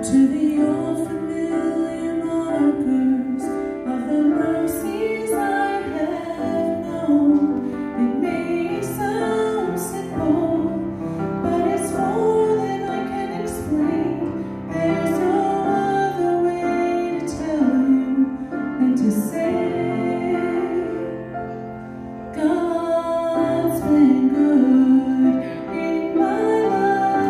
to the old familiar markers of the mercies I have known. It may sound simple, but it's more than I can explain. There's no other way to tell you than to say, God's been good in my life.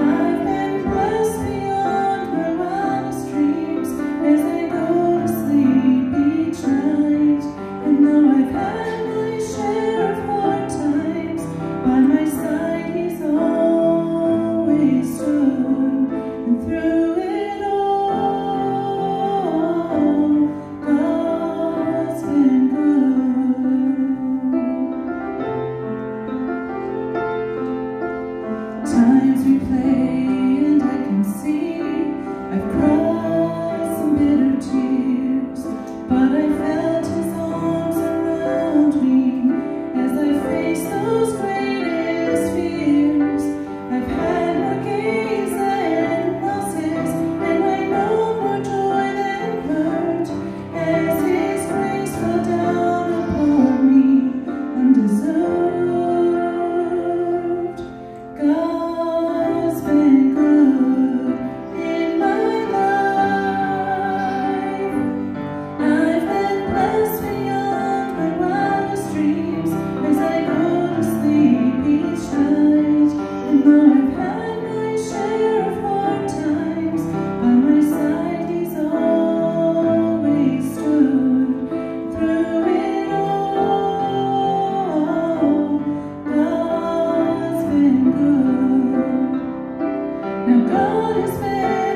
I've been blessed beyond my wildest dreams as I go to sleep each night. And though I've had my share of hard times, by my side He's always stood. And through it all, God's been good. Times we play and I can see I've cried some bitter tears, but I felt His arms around me as I faced those greatest fears. I've had more gains than losses, and I know more joy than hurt, as His grace fell down upon me undeserved. God's been good in my life. I've been blessed beyond my wildest dreams as I go to sleep each night. And though I've had my share of hard times, by my side He's always stood. Through it all, God's been good. Now God has been